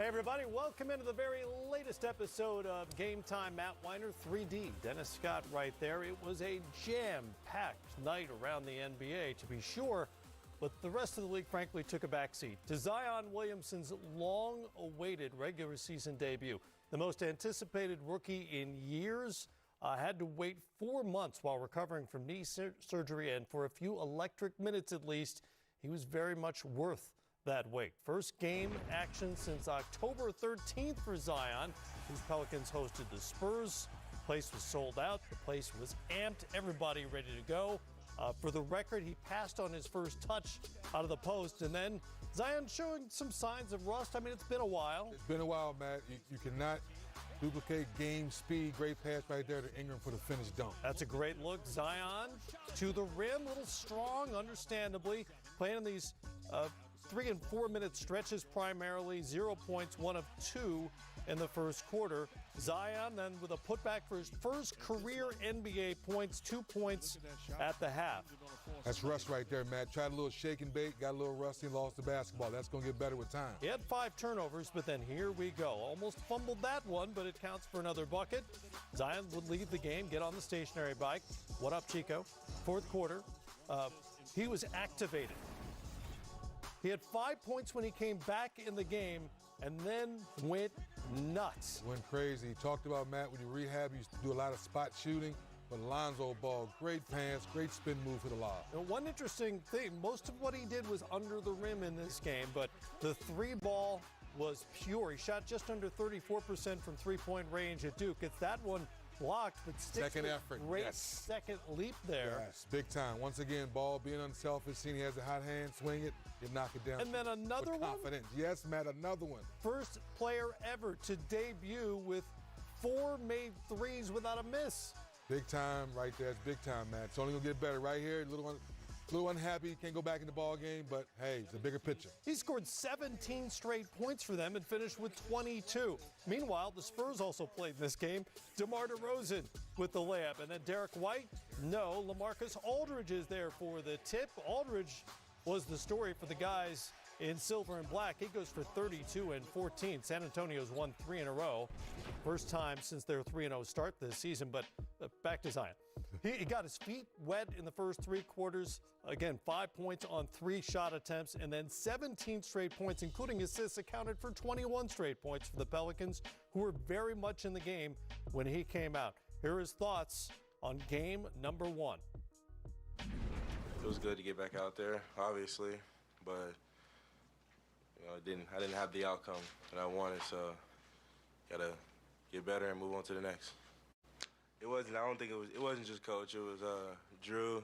Hey everybody, welcome into the very latest episode of Game Time. Matt Weiner, 3D, Dennis Scott right there. It was a jam-packed night around the NBA, to be sure, but the rest of the league frankly took a backseat to Zion Williamson's long-awaited regular season debut. The most anticipated rookie in years had to wait 4 months while recovering from knee surgery, and for a few electric minutes at least, he was very much worth that wait. First game action since October 13th for Zion, whose Pelicans hosted the Spurs. The place was sold out. The place was amped. Everybody ready to go. For the record, he passed on his first touch out of the post, and then Zion showing some signs of rust. I mean, it's been a while. It's been a while, Matt. You cannot duplicate game speed. Great pass right there to Ingram for the finished dunk. That's a great look. Zion to the rim, a little strong, understandably. Playing in these 3 and 4 minute stretches primarily, 0 points, 1 of 2 in the first quarter. Zion then with a putback for his first career NBA points, 2 points at the half. That's rust right there, Matt. Tried a little shake and bake, got a little rusty, lost the basketball. That's going to get better with time. He had 5 turnovers, but then here we go. Almost fumbled that one, but it counts for another bucket. Zion would leave the game, get on the stationary bike. What up, Chico? Fourth quarter, he was activated. He had 5 points when he came back in the game and then went nuts. Went crazy. Talked about, Matt, when you rehab, you used to do a lot of spot shooting. But Lonzo Ball, great pass, great spin move for the lob. Now, one interesting thing, most of what he did was under the rim in this game, but the three ball was pure. He shot just under 34% from three-point range at Duke. It's that one blocked, but sticks second effort. Great Yes. second leap there. Yes, big time. Once again, Ball being unselfish, seeing he has a hot hand, swing it, you knock it down. And then another with one. confidence. Yes, Matt, another one. First player ever to debut with 4 made threes without a miss. Big time right there. It's big time, Matt. It's only going to get better right here. A little unhappy, can't go back in the ball game, but hey, it's a bigger picture. He scored 17 straight points for them and finished with 22. Meanwhile, the Spurs also played in this game. DeMar DeRozan with the layup, and then Derek White. No, LaMarcus Aldridge is there for the tip. Aldridge was the story for the guys in silver and black. He goes for 32 and 14. San Antonio's won 3 in a row. First time since their 3-0 start this season, but back to Zion. He got his feet wet in the first 3 quarters. Again, 5 points on 3 shot attempts, and then 17 straight points, including assists, accounted for 21 straight points for the Pelicans, who were very much in the game when he came out. Here are his thoughts on game number 1. It was good to get back out there, obviously, but I didn't have the outcome that I wanted, so gotta get better and move on to the next. It wasn't just coach. It was Drew,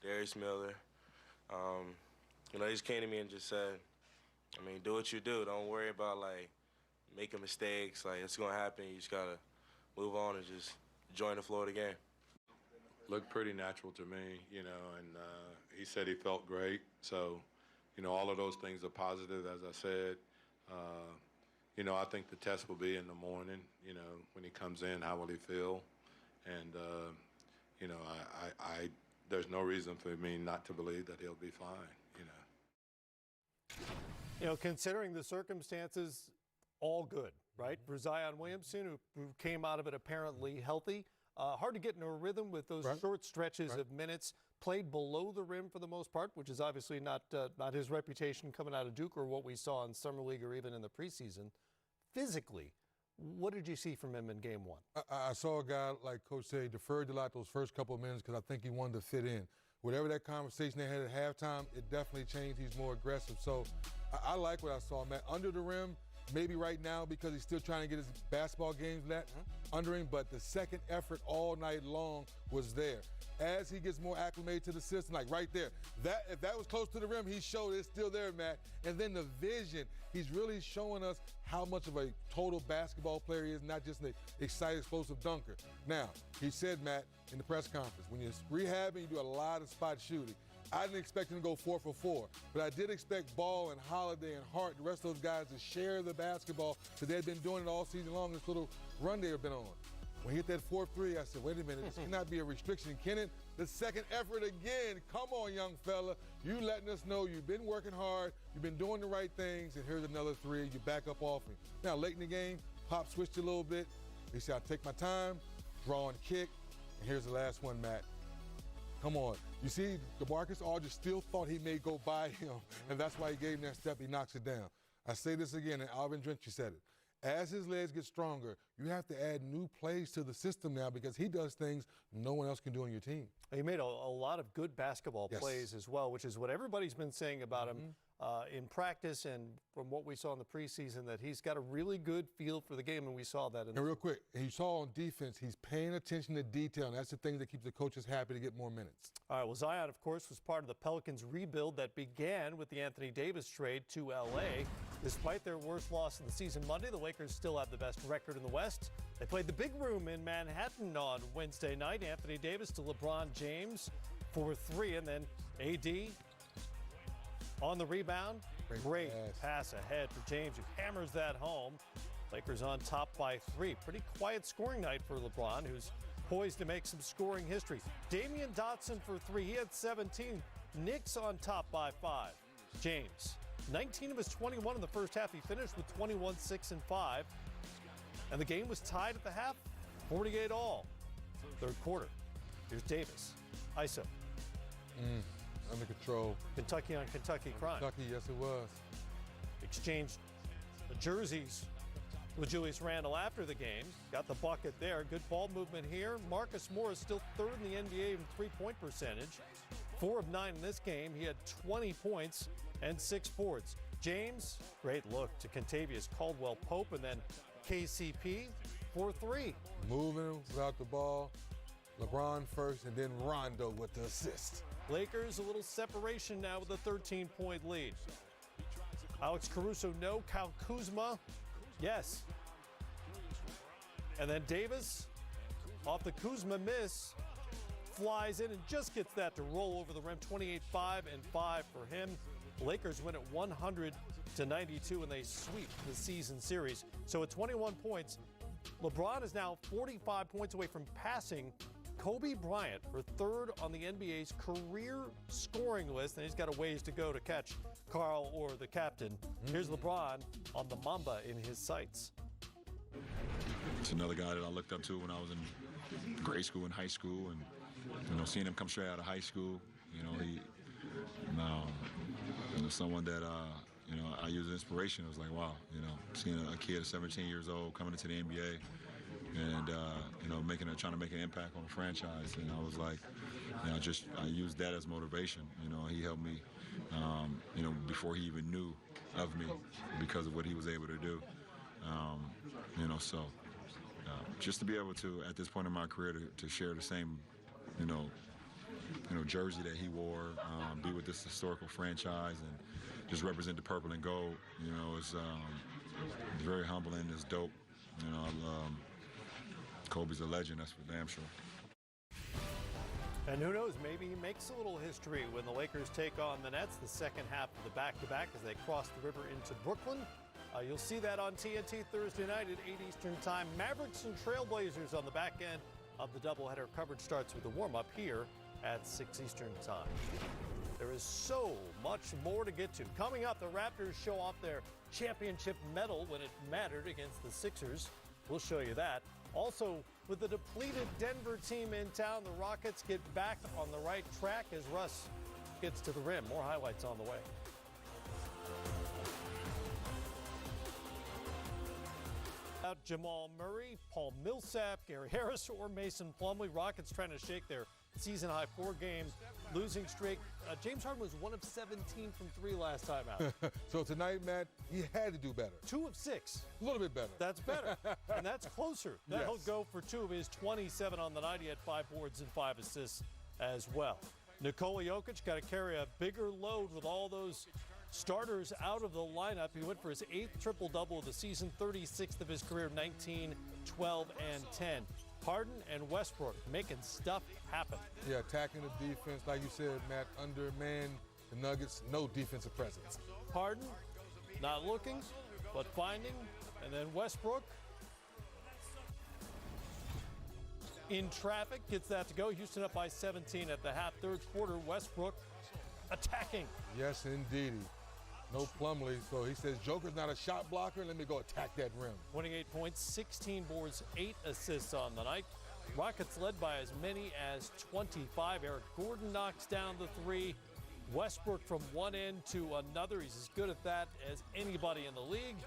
Darius Miller. They just came to me and just said, do what you do. Don't worry about making mistakes. It's gonna happen. You just gotta move on and just join the flow of the game. Looked pretty natural to me, and he said he felt great. So, all of those things are positive, as I said. I think the test will be in the morning, when he comes in, how will he feel? And, there's no reason for me not to believe that he'll be fine, Considering the circumstances, all good, right? For Zion Williamson, who came out of it apparently healthy. Hard to get into a rhythm with those short stretches of minutes. Played below the rim for the most part, which is obviously not his reputation coming out of Duke or what we saw in Summer League or even in the preseason. Physically, what did you see from him in game 1? I saw a guy, like Coach said, deferred a lot those first couple of minutes because I think he wanted to fit in. Whatever that conversation they had at halftime, it definitely changed. He's more aggressive. So I like what I saw, man. Under the rim, maybe right now because he's still trying to get his basketball games under him, but the second effort all night long was there. As he gets more acclimated to the system, like right there, if that was close to the rim, he showed it's still there, Matt. And then the vision, he's really showing us how much of a total basketball player he is, not just an excited, explosive dunker. Now, he said, Matt, in the press conference, when you're rehabbing, you do a lot of spot shooting. I didn't expect him to go 4 for 4, but I did expect Ball and Holiday and Hart, the rest of those guys, to share the basketball because they've been doing it all season long, this little run they've been on. When he hit that fourth three, I said, wait a minute, this cannot be a restriction, can it? The second effort again. Come on, young fella. You letting us know you've been working hard, you've been doing the right things, and here's another three. You back up off me. Now, late in the game, Pop switched a little bit. He said, I'll take my time, draw and kick, and here's the last one, Matt. Come on. You see, DeMarcus Aldridge still thought he may go by him, and that's why he gave him that step. He knocks it down. I say this again, and Alvin Gentry said it. As his legs get stronger, you have to add new plays to the system now because he does things no one else can do on your team. He made a lot of good basketball plays as well, which is what everybody's been saying about him in practice and from what we saw in the preseason, that he's got a really good feel for the game, and we saw that. And real quick, you saw on defense, he's paying attention to detail, and that's the thing that keeps the coaches happy to get more minutes. All right, well, Zion, of course, was part of the Pelicans rebuild that began with the Anthony Davis trade to L.A. Despite their worst loss of the season Monday, the Lakers still have the best record in the West. They played the big room in Manhattan on Wednesday night. Anthony Davis to LeBron James for three, and then A.D. on the rebound. Great pass ahead for James, who hammers that home. Lakers on top by three. Pretty quiet scoring night for LeBron, who's poised to make some scoring history. Damian Dotson for three. He had 17. Knicks on top by 5. James, 19 of his 21 in the first half. He finished with 21, 6, and 5. And the game was tied at the half, 48 all. Third quarter. Here's Davis. ISO. Under control. Kentucky on Kentucky crime. Kentucky, yes it was. Exchanged the jerseys with Julius Randle after the game. Got the bucket there. Good ball movement here. Marcus Morris still third in the NBA in three-point percentage. 4 of 9 in this game. He had 20 points and 6 boards. James, great look to Kentavious Caldwell-Pope, and then KCP for 3. Moving without the ball. LeBron first, and then Rondo with the assist. Lakers a little separation now with a 13-point lead. Alex Caruso, no. Kyle Kuzma, yes. And then Davis, off the Kuzma miss, flies in and just gets that to roll over the rim. 28-5 and 5 for him. Lakers win at 100-92, and they sweep the season series. So at 21 points, LeBron is now 45 points away from passing Kobe Bryant for third on the NBA's career scoring list, and he's got a ways to go to catch Karl or the captain. Here's LeBron on the Mamba in his sights. It's another guy that I looked up to when I was in grade school and high school, and seeing him come straight out of high school, he someone that I use as inspiration. It was like, wow, seeing a kid at 17 years old coming into the NBA and trying to make an impact on a franchise, and I was like, I used that as motivation. He helped me, before he even knew of me, because of what he was able to do. Just to be able to, at this point in my career, to share the same, jersey that he wore, be with this historical franchise, and just represent the purple and gold. It's very humbling. It's dope. Kobe's a legend. That's for damn sure. And who knows, maybe he makes a little history when the Lakers take on the Nets, the second half of the back-to-back as they cross the river into Brooklyn. You'll see that on TNT Thursday night at 8 Eastern Time. Mavericks and Trailblazers on the back end of the doubleheader. Coverage starts with the warm-up here at 6 Eastern Time. There is so much more to get to. Coming up, the Raptors show off their championship medal when it mattered against the Sixers. We'll show you that. Also, with the depleted Denver team in town, the Rockets get back on the right track as Russ gets to the rim. More highlights on the way. Jamal Murray, Paul Millsap, Gary Harris, or Mason Plumlee. Rockets trying to shake their season-high 4-game losing streak. James Harden was 1 of 17 from 3 last time out. So tonight, Matt, he had to do better. 2 of 6. A little bit better. That's better. And that's closer. That'll go for 2 of his 27 on the night. He had 5 boards and 5 assists as well. Nikola Jokic got to carry a bigger load with all those starters out of the lineup. He went for his 8th triple-double of the season, 36th of his career, 19, 12, and 10. Harden and Westbrook making stuff happen. Yeah, attacking the defense. Like you said, Matt, undermanned the Nuggets, no defensive presence. Harden not looking, but finding. And then Westbrook in traffic, gets that to go. Houston up by 17 at the half. Third quarter, Westbrook attacking. Yes, indeedy. No Plumlee, so he says, Joker's not a shot blocker. Let me go attack that rim. 28 points, 16 boards, 8 assists on the night. Rockets led by as many as 25. Eric Gordon knocks down the three. Westbrook from one end to another. He's as good at that as anybody in the league.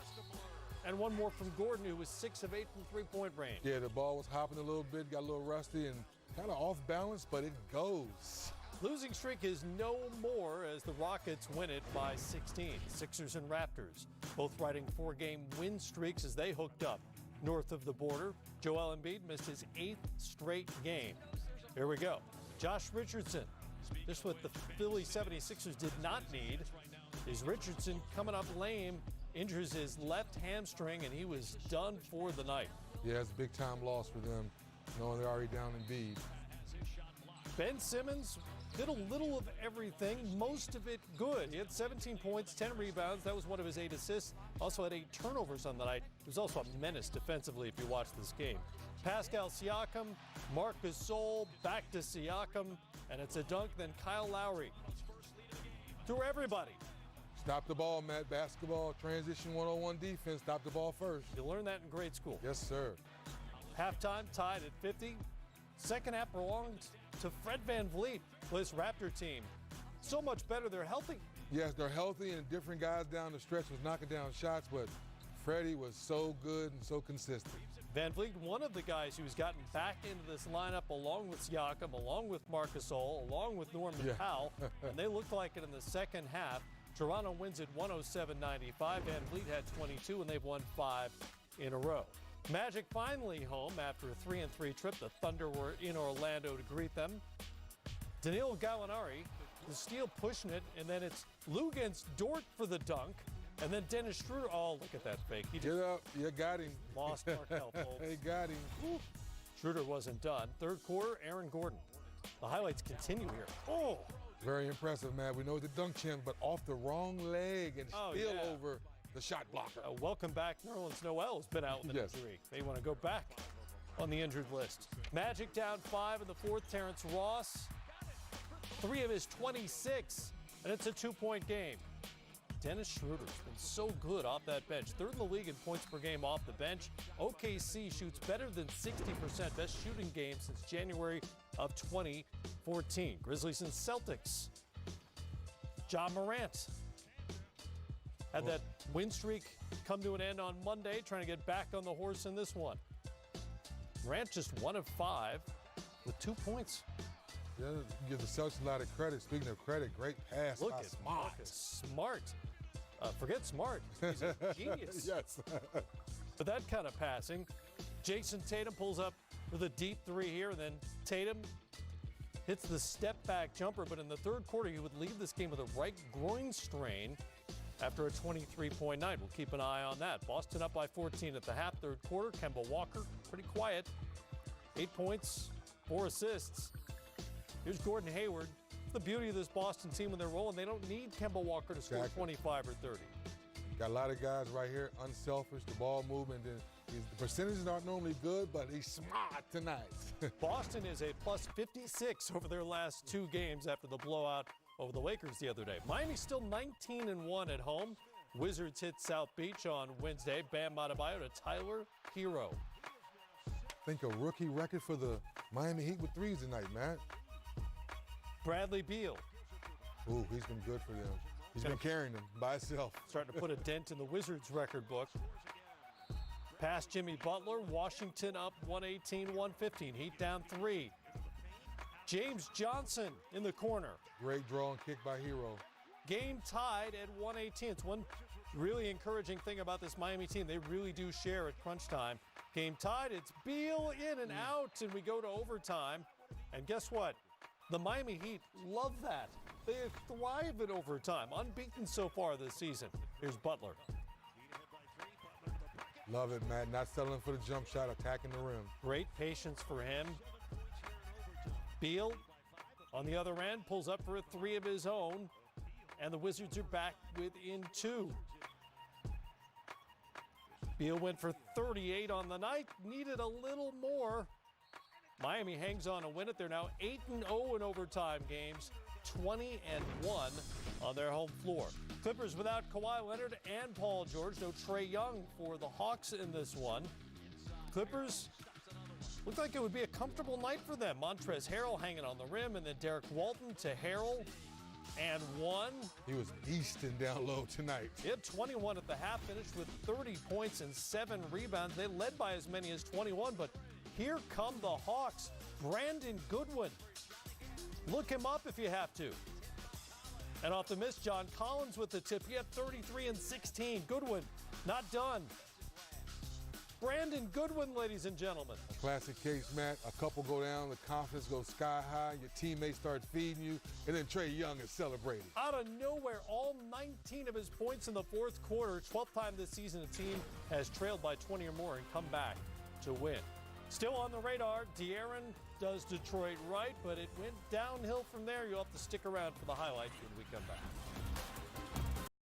And one more from Gordon, who was 6 of 8 from three-point range. Yeah, the ball was hopping a little bit, got a little rusty and kind of off balance, but it goes. Losing streak is no more as the Rockets win it by 16. Sixers and Raptors both riding 4-game win streaks as they hooked up north of the border. Joel Embiid missed his 8th straight game. Here we go. Josh Richardson. Just what the Philly 76ers did not need is Richardson coming up lame, injures his left hamstring, and he was done for the night. Yeah, it's a big-time loss for them, knowing they're already down Embiid. Ben Simmons did a little of everything, most of it good. He had 17 points, 10 rebounds. That was one of his 8 assists. Also had 8 turnovers on the night. He was also a menace defensively if you watch this game. Pascal Siakam, Marc Gasol, back to Siakam, and it's a dunk. Then Kyle Lowry. Through everybody. Stop the ball, Matt. Basketball, transition 101 defense. Stop the ball first. You learned that in grade school. Yes, sir. Halftime tied at 50. Second half belonged to Fred VanVleet. This Raptor team, so much better. They're healthy. Yes, they're healthy, and different guys down the stretch was knocking down shots, but Freddie was so good and so consistent. VanVleet, one of the guys who's gotten back into this lineup along with Siakam, along with Marc Gasol, along with Norman Powell, and they looked like it in the second half. Toronto wins at 107-95. VanVleet had 22, and they've won 5 in a row. Magic finally home after a 3-3 trip. The Thunder were in Orlando to greet them. Danilo Gallinari, the steal pushing it, and then it's Lou against Dort for the dunk, and then Dennis Schroeder. Oh, look at that fake. He Get up. You got him. lost Markelle Fultz. He got him. Woo. Schroeder wasn't done. Third quarter, Aaron Gordon. The highlights continue here. Oh! Very impressive, man. We know the dunk champ, but off the wrong leg and still over the shot blocker. Welcome back. Nerlens Noel has been out with an injury. They want to go back on the injured list. Magic down 5 in the fourth. Terrence Ross, 3 of his 26, and it's a 2-point game. Dennis Schroeder's been so good off that bench. 3rd in the league in points per game off the bench. OKC shoots better than 60%. Best shooting game since January of 2014. Grizzlies and Celtics. Ja Morant had that win streak come to an end on Monday, trying to get back on the horse in this one. Morant just 1 of 5 with 2 points. Yeah, give the Celtics a lot of credit. Speaking of credit, great pass. Look at Smart. Smart. Forget Smart. He's a genius. Yes. But that kind of passing. Jason Tatum pulls up with a deep 3 here, and then Tatum hits the step-back jumper. But in the third quarter, he would leave this game with a right groin strain after a 23-point night. We'll keep an eye on that. Boston up by 14 at the half. Third quarter, Kemba Walker, pretty quiet. 8 points, 4 assists. Here's Gordon Hayward. The beauty of this Boston team when they're rolling, they don't need Kemba Walker to score 25 or 30. Got a lot of guys right here, unselfish, the ball movement. The percentages aren't normally good, but he's smart tonight. Boston is a plus 56 over their last 2 games after the blowout over the Lakers the other day. Miami's still 19-1 at home. Wizards hit South Beach on Wednesday. Bam Adebayo to Tyler Hero. I think a rookie record for the Miami Heat with threes tonight, Matt. Bradley Beal. Ooh, he's been good for them. He's been carrying them by himself. Starting to put a dent in the Wizards record book. Past Jimmy Butler, Washington up 118-115. Heat down 3. James Johnson in the corner. Great draw and kick by Hero. Game tied at 118. It's one really encouraging thing about this Miami team. They really do share at crunch time. Game tied, it's Beal in and out, and we go to overtime. And guess what? The Miami Heat love that. They thrive in overtime, unbeaten so far this season. Here's Butler. Love it, Matt. Not settling for the jump shot, attacking the rim. Great patience for him. Beal, on the other end, pulls up for a 3 of his own, and the Wizards are back within 2. Beal went for 38 on the night, needed a little more. Miami hangs on to win it. They're now 8-0 in overtime games, 20-1 on their home floor. Clippers without Kawhi Leonard and Paul George. No Trae Young for the Hawks in this one. Clippers looked like it would be a comfortable night for them. Montrezl Harrell hanging on the rim, and then Derek Walton to Harrell and one. He was beasting down low tonight. He had 21 at the half, finished with 30 points and 7 rebounds. They led by as many as 21, but here come the Hawks. Brandon Goodwin. Look him up if you have to. And off the miss, John Collins with the tip. He had 33 and 16. Goodwin not done. Brandon Goodwin, ladies and gentlemen. A classic case, Matt. A couple go down, the confidence goes sky high, your teammates start feeding you, and then Trae Young is celebrating. Out of nowhere, all 19 of his points in the fourth quarter. 12th time this season a team has trailed by 20 or more and come back to win. Still on the radar, De'Aaron does Detroit right, but it went downhill from there. You'll have to stick around for the highlights when we come back.